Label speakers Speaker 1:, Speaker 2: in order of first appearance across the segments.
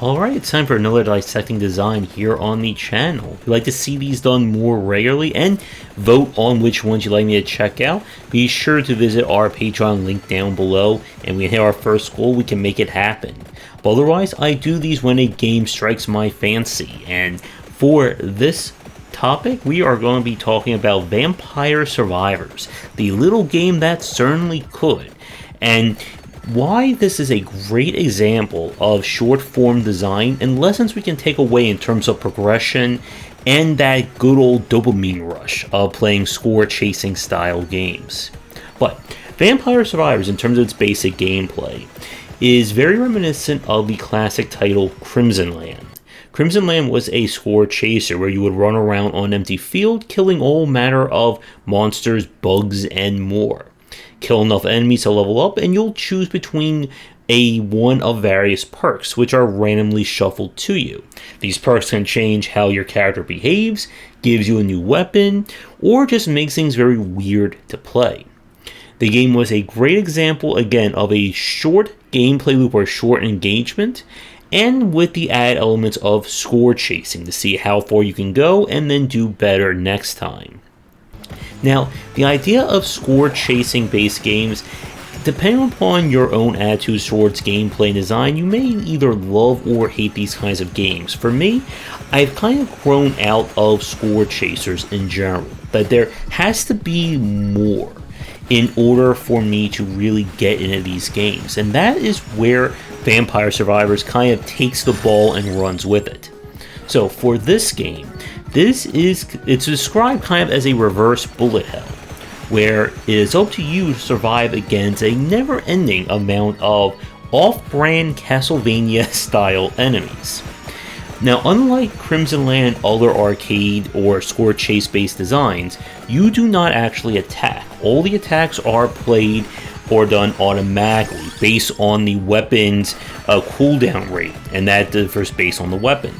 Speaker 1: Alright, it's time for another Dissecting Design here on the channel. If you'd like to see these done more regularly and vote on which ones you'd like me to check out, be sure to visit our Patreon link down below, and we hit our first goal, we can make it happen. But otherwise, I do these when a game strikes my fancy, and for this topic, we are going to be talking about Vampire Survivors, the little game that certainly could. And why this is a great example of short-form design and lessons we can take away in terms of progression and that good old dopamine rush of playing score-chasing style games. But Vampire Survivors, in terms of its basic gameplay, is very reminiscent of the classic title Crimson Land. Crimson Land was a score chaser where you would run around on an empty field killing all manner of monsters, bugs, and more. Kill enough enemies to level up, and you'll choose between one of various perks, which are randomly shuffled to you. These perks can change how your character behaves, gives you a new weapon, or just makes things very weird to play. The game was a great example, again, of a short gameplay loop or short engagement, and with the added elements of score chasing to see how far you can go and then do better next time. Now, the idea of score-chasing based games, depending upon your own attitudes towards gameplay and design, you may either love or hate these kinds of games. For me, I've kind of grown out of score chasers in general, but there has to be more in order for me to really get into these games, and that is where Vampire Survivors kind of takes the ball and runs with it. So for this game, it's described kind of as a reverse bullet hell, where it is up to you to survive against a never-ending amount of off-brand Castlevania-style enemies. Now, unlike Crimson Land and other arcade or score chase-based designs, you do not actually attack. All the attacks are played or done automatically based on the weapon's cooldown rate, and that differs based on the weapon.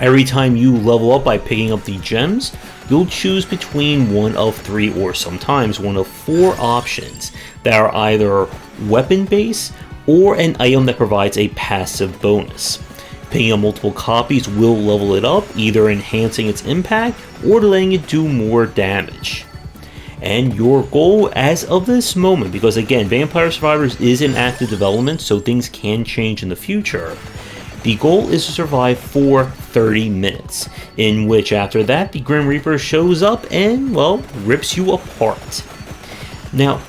Speaker 1: Every time you level up by picking up the gems, you'll choose between one of 3 or sometimes one of 4 options that are either weapon-based or an item that provides a passive bonus. Picking up multiple copies will level it up, either enhancing its impact or letting it do more damage. And your goal as of this moment, because again, Vampire Survivors is in active development, so things can change in the future. The goal is to survive for 30 minutes, in which after that the Grim Reaper shows up and, well, rips you apart. Now,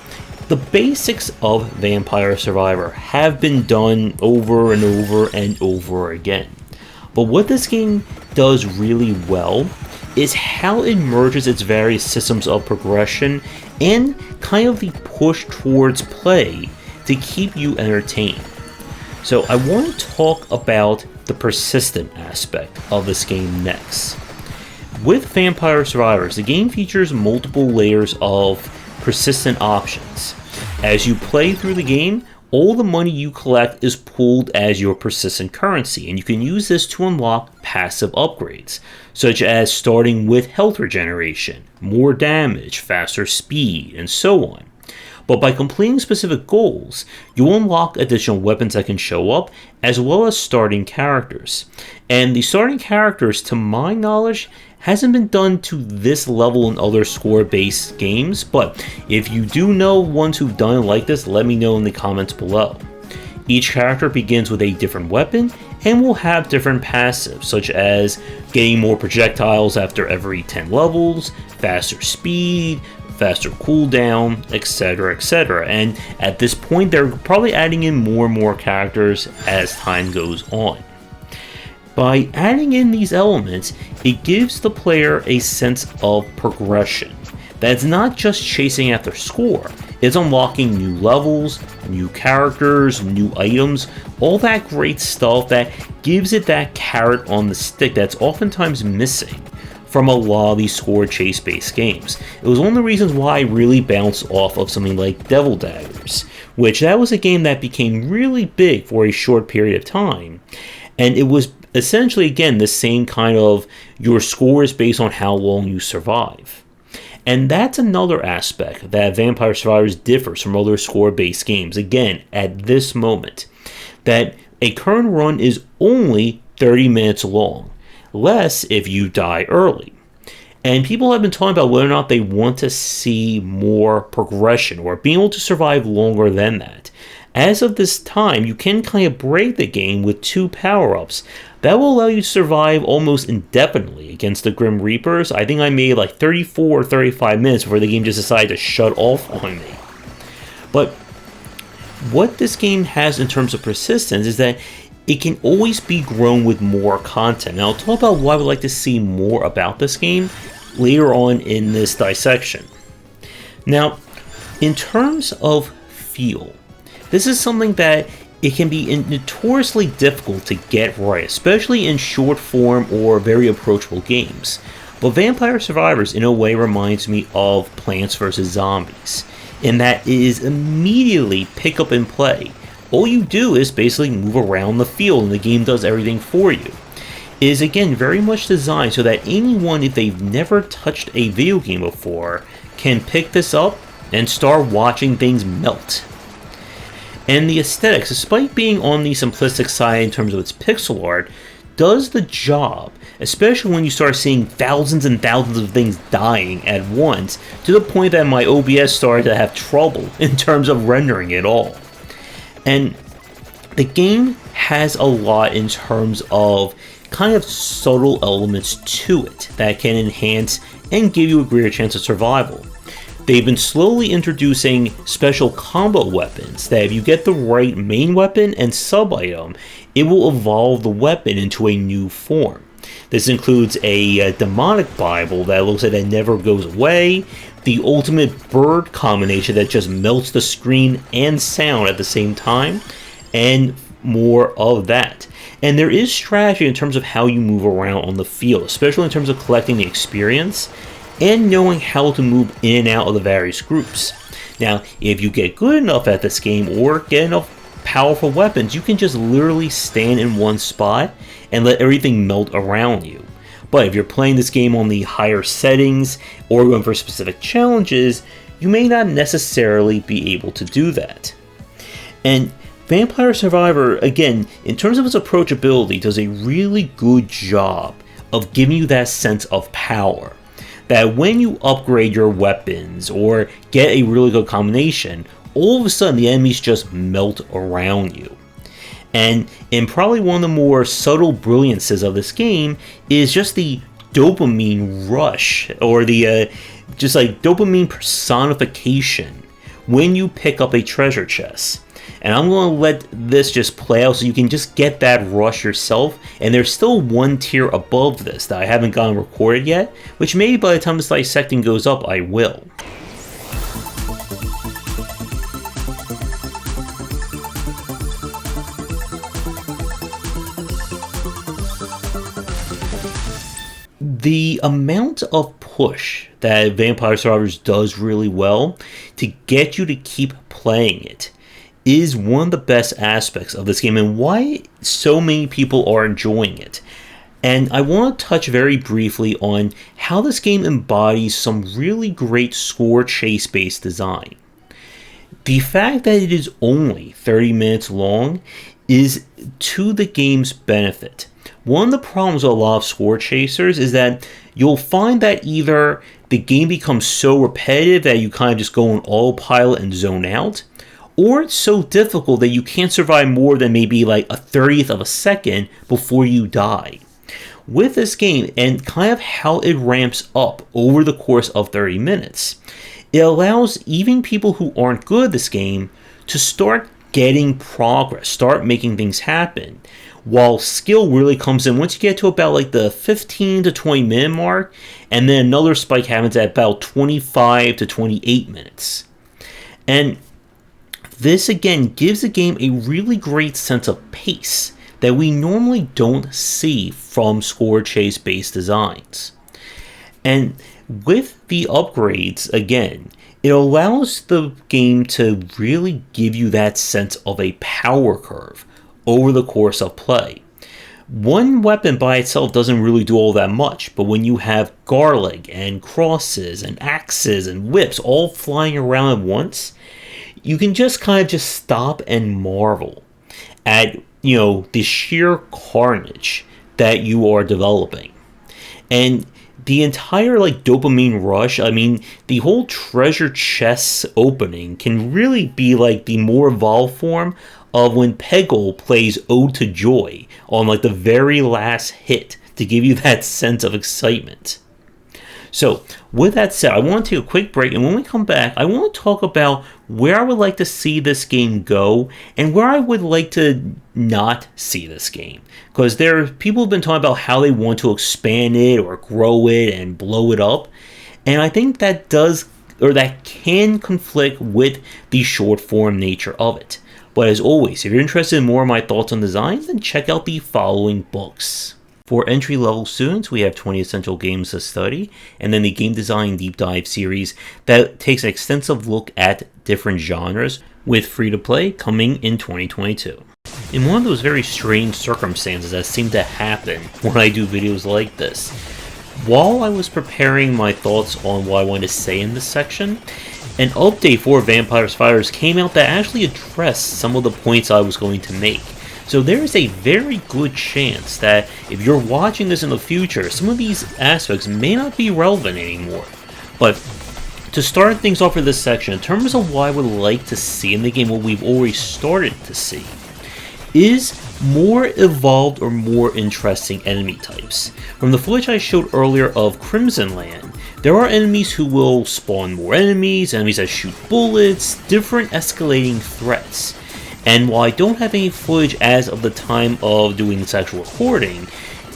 Speaker 1: the basics of Vampire Survivor have been done over and over and over again. But what this game does really well is how it merges its various systems of progression and kind of the push towards play to keep you entertained. So I want to talk about the persistent aspect of this game next. With Vampire Survivors, the game features multiple layers of persistent options. As you play through the game, all the money you collect is pooled as your persistent currency, and you can use this to unlock passive upgrades, such as starting with health regeneration, more damage, faster speed, and so on. But by completing specific goals, you unlock additional weapons that can show up, as well as starting characters. And the starting characters, to my knowledge, hasn't been done to this level in other score-based games, but if you do know ones who've done it like this, let me know in the comments below. Each character begins with a different weapon, and will have different passives, such as getting more projectiles after every 10 levels, faster speed, faster cooldown, etc, etc. And at this point, they're probably adding in more and more characters as time goes on. By adding in these elements, it gives the player a sense of progression. That's not just chasing after score, it's unlocking new levels, new characters, new items, all that great stuff that gives it that carrot on the stick that's oftentimes missing from a lot of these score chase based games. It was one of the reasons why I really bounced off of something like Devil Daggers, which that was a game that became really big for a short period of time, and it was essentially, again, the same kind of your score is based on how long you survive. And that's another aspect that Vampire Survivors differs from other score-based games, again, at this moment. That A current run is only 30 minutes long, less if you die early. And people have been talking about whether or not they want to see more progression or being able to survive longer than that. As of this time, you can kind of break the game with 2 power-ups that will allow you to survive almost indefinitely against the Grim Reapers. I think I made like 34 or 35 minutes before the game just decided to shut off on me. But what this game has in terms of persistence is that it can always be grown with more content. Now, I'll talk about why I would like to see more about this game later on in this dissection. Now, in terms of feel, this is something that it can be notoriously difficult to get right, especially in short form or very approachable games. But Vampire Survivors in a way reminds me of Plants vs. Zombies, in that it is immediately pick up and play. All you do is basically move around the field and the game does everything for you. It is again very much designed so that anyone, if they've never touched a video game before, can pick this up and start watching things melt. And the aesthetics, despite being on the simplistic side in terms of its pixel art, does the job, especially when you start seeing thousands and thousands of things dying at once, to the point that my OBS started to have trouble in terms of rendering it all. And the game has a lot in terms of kind of subtle elements to it that can enhance and give you a greater chance of survival. They've been slowly introducing special combo weapons that if you get the right main weapon and sub-item, it will evolve the weapon into a new form. This includes a demonic Bible that looks like it never goes away, the ultimate bird combination that just melts the screen and sound at the same time, and more of that. And there is strategy in terms of how you move around on the field, especially in terms of collecting the experience and knowing how to move in and out of the various groups. Now, if you get good enough at this game or get enough powerful weapons, you can just literally stand in one spot and let everything melt around you. But if you're playing this game on the higher settings or going for specific challenges, you may not necessarily be able to do that. And Vampire Survivor, again, in terms of its approachability, does a really good job of giving you that sense of power. That when you upgrade your weapons or get a really good combination, all of a sudden the enemies just melt around you. And in probably one of the more subtle brilliances of this game is just the dopamine rush, or the just like dopamine personification when you pick up a treasure chest. And I'm going to let this just play out so you can just get that rush yourself. And there's still one tier above this that I haven't gotten recorded yet, which maybe by the time this dissecting goes up, I will. The amount of push that Vampire Survivors does really well to get you to keep playing it is one of the best aspects of this game and why so many people are enjoying it. And I want to touch very briefly on how this game embodies some really great score chase based design. The fact that it is only 30 minutes long is to the game's benefit. One of the problems with a lot of score chasers is that you'll find that either the game becomes so repetitive that you kind of just go on autopilot and zone out, or it's so difficult that you can't survive more than maybe like a 30th of a second before you die. With this game and kind of how it ramps up over the course of 30 minutes, it allows even people who aren't good at this game to start getting progress, start making things happen, while skill really comes in once you get to about like the 15 to 20 minute mark, and then another spike happens at about 25 to 28 minutes. And this again gives the game a really great sense of pace that we normally don't see from score chase based designs. And with the upgrades, again, it allows the game to really give you that sense of a power curve over the course of play. One weapon by itself doesn't really do all that much, but when you have garlic and crosses and axes and whips all flying around at once, you can just kind of just stop and marvel at the sheer carnage that you are developing. And the entire dopamine rush, I mean, the whole treasure chest opening can really be the more evolved form of when Peggle plays Ode to Joy on the very last hit to give you that sense of excitement. So, with that said, I want to take a quick break, and when we come back, I want to talk about where I would like to see this game go, and where I would like to not see this game. Because people have been talking about how they want to expand it, or grow it, and blow it up, and I think that can conflict with the short form nature of it. But as always, if you're interested in more of my thoughts on design, then check out the following books. For entry-level students, we have 20 Essential Games to Study, and then the Game Design Deep Dive series that takes an extensive look at different genres, with free-to-play coming in 2022. In one of those very strange circumstances that seem to happen when I do videos like this, while I was preparing my thoughts on what I wanted to say in this section, an update for Vampire Survivors came out that actually addressed some of the points I was going to make. So there is a very good chance that if you're watching this in the future, some of these aspects may not be relevant anymore. But to start things off for this section, in terms of what I would like to see in the game, what we've already started to see, is more evolved or more interesting enemy types. From the footage I showed earlier of Crimson Land, there are enemies who will spawn more enemies that shoot bullets, different escalating threats. And while I don't have any footage as of the time of doing this actual recording,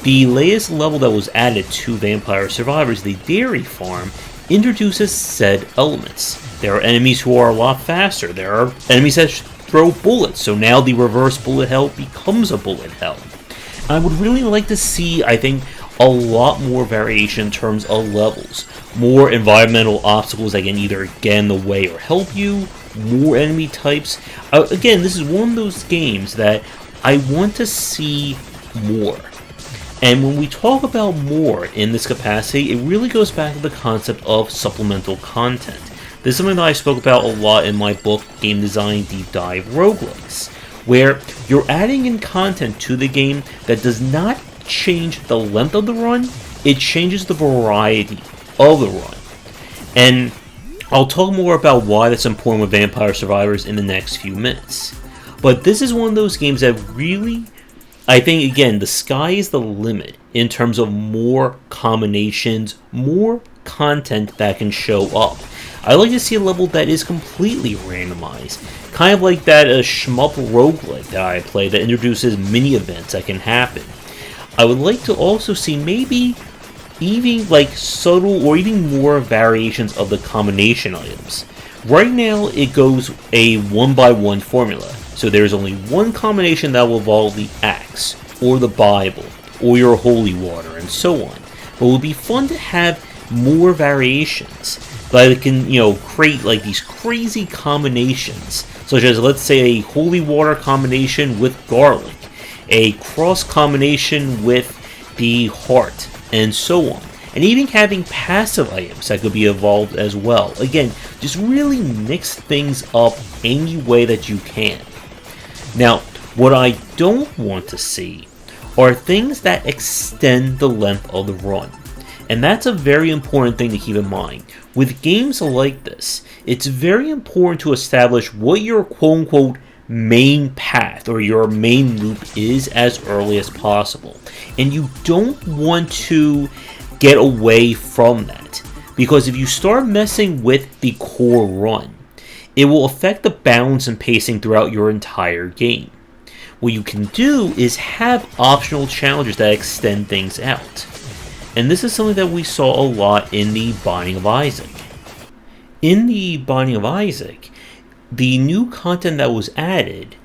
Speaker 1: the latest level that was added to Vampire Survivors, the Dairy Farm, introduces said elements. There are enemies who are a lot faster. There are enemies that throw bullets, so now the reverse bullet hell becomes a bullet hell. I would really like to see, I think, a lot more variation in terms of levels. More environmental obstacles that can either get in the way or help you. More enemy types. Again, this is one of those games that I want to see more. And when we talk about more in this capacity, it really goes back to the concept of supplemental content. This is something that I spoke about a lot in my book, Game Design Deep Dive Roguelikes, where you're adding in content to the game that does not change the length of the run, it changes the variety of the run. And I'll talk more about why that's important with Vampire Survivors in the next few minutes. But this is one of those games that really, I think, again, the sky is the limit in terms of more combinations, more content that can show up. I like to see a level that is completely randomized, kind of like that shmup roguelike that I play that introduces mini events that can happen. I would like to also see maybe even subtle or even more variations of the combination items. Right now it goes a 1-by-1 formula, so there's only one combination that will involve the axe, or the Bible, or your holy water, and so on. But it would be fun to have more variations that can, create these crazy combinations, such as, let's say, a holy water combination with garlic, a cross combination with the heart, and so on. And even having passive items that could be evolved as well. Again, just really mix things up any way that you can. Now, what I don't want to see are things that extend the length of the run. And that's a very important thing to keep in mind. With games like this, it's very important to establish what your quote-unquote main path or your main loop is as early as possible. And you don't want to get away from that, because if you start messing with the core run, it will affect the balance and pacing throughout your entire game. What you can do is have optional challenges that extend things out. And this is something that we saw a lot in the Binding of Isaac. In the Binding of Isaac, the new content that was added,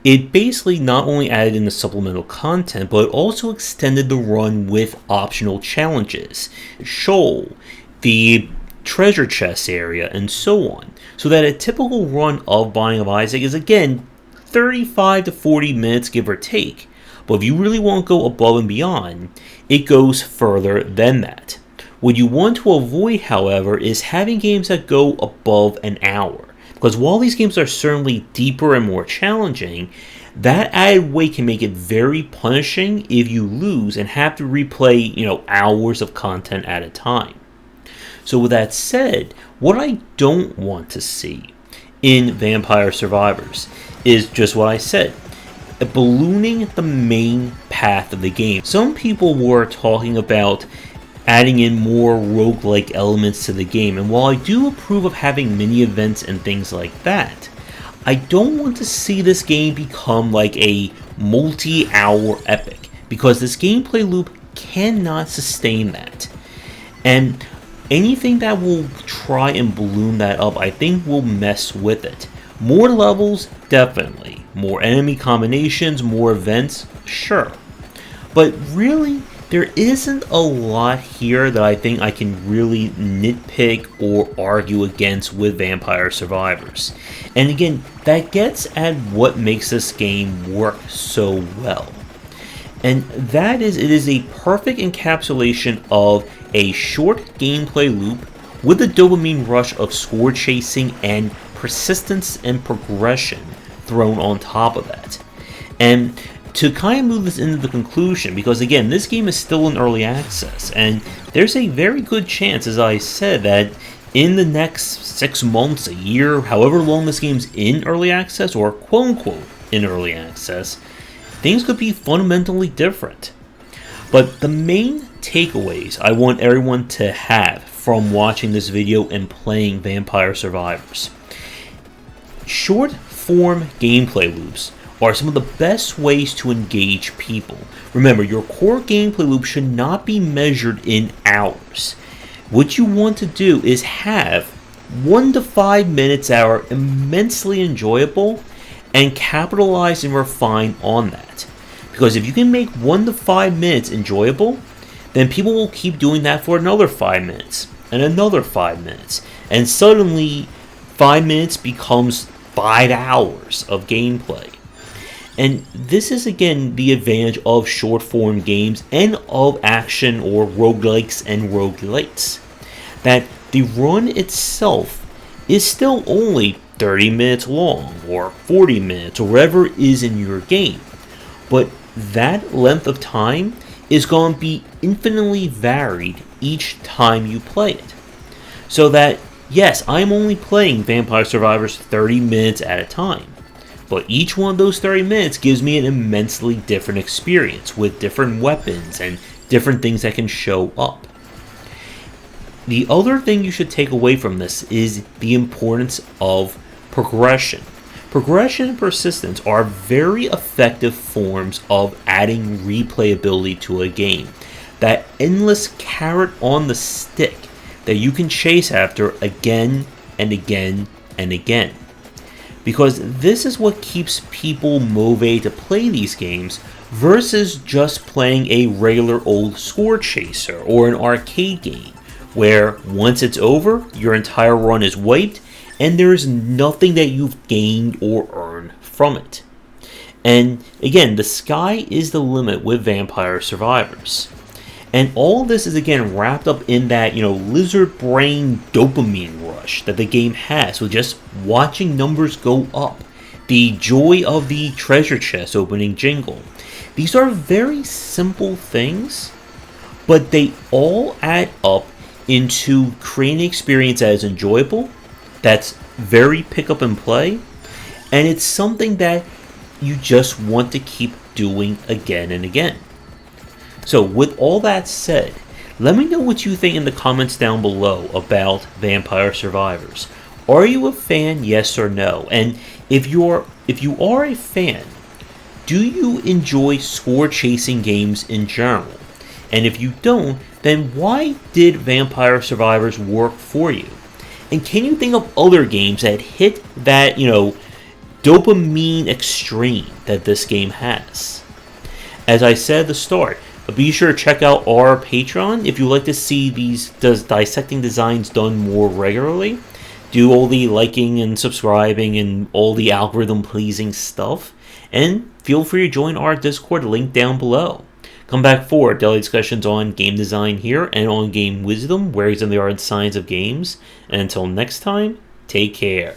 Speaker 1: it basically not only added in the supplemental content, but it also extended the run with optional challenges, Shoal, the treasure chest area, and so on. So that a typical run of Binding of Isaac is, again, 35 to 40 minutes, give or take. But if you really want to go above and beyond, it goes further than that. What you want to avoid, however, is having games that go above an hour. Because while these games are certainly deeper and more challenging, that added weight can make it very punishing if you lose and have to replay, hours of content at a time. So with that said, what I don't want to see in Vampire Survivors is just what I said, ballooning the main path of the game. Some people were talking about adding in more roguelike elements to the game, and while I do approve of having mini events and things like that, I don't want to see this game become like a multi-hour epic, because this gameplay loop cannot sustain that. And anything that will try and balloon that up, I think will mess with it. More levels, definitely. More enemy combinations, more events, sure. But really, there isn't a lot here that I think I can really nitpick or argue against with Vampire Survivors. And again, that gets at what makes this game work so well. And that is, it is a perfect encapsulation of a short gameplay loop with the dopamine rush of score chasing and persistence and progression thrown on top of that. And to kind of move this into the conclusion, because again, this game is still in early access, and there's a very good chance, as I said, that in the next 6 months, a year, however long this game's in early access, or quote-unquote in early access, things could be fundamentally different. But the main takeaways I want everyone to have from watching this video and playing Vampire Survivors. Short form gameplay loops are some of the best ways to engage people. Remember, your core gameplay loop should not be measured in hours. What you want to do is have 1 to 5 minutes that are immensely enjoyable and capitalize and refine on that. Because if you can make 1 to 5 minutes enjoyable, then people will keep doing that for another 5 minutes and another 5 minutes. And suddenly 5 minutes becomes 5 hours of gameplay. And this is again the advantage of short form games and of action or roguelikes and roguelites. That the run itself is still only 30 minutes long or 40 minutes or whatever is in your game. But that length of time is going to be infinitely varied each time you play it. So that, yes, I'm only playing Vampire Survivors 30 minutes at a time. But each one of those 30 minutes gives me an immensely different experience with different weapons and different things that can show up. The other thing you should take away from this is the importance of progression. Progression and persistence are very effective forms of adding replayability to a game. That endless carrot on the stick that you can chase after again and again and again. Because this is what keeps people motivated to play these games versus just playing a regular old score chaser or an arcade game, where once it's over, your entire run is wiped and there is nothing that you've gained or earned from it. And again, the sky is the limit with Vampire Survivors. And all this is again wrapped up in that, lizard brain dopamine rush that the game has with just watching numbers go up. The joy of the treasure chest opening jingle. These are very simple things, but they all add up into creating an experience that is enjoyable, that's very pick up and play, and it's something that you just want to keep doing again and again. So with all that said, let me know what you think in the comments down below about Vampire Survivors. Are you a fan, yes or no? And if you are a fan, do you enjoy score chasing games in general? And if you don't, then why did Vampire Survivors work for you? And can you think of other games that hit that, dopamine extreme that this game has? As I said at the start, be sure to check out our Patreon if you'd like to see these dissecting designs done more regularly. Do all the liking and subscribing and all the algorithm pleasing stuff. And feel free to join our Discord, link down below. Come back for daily discussions on game design here and on game wisdom, where the art and science of games. And until next time, take care.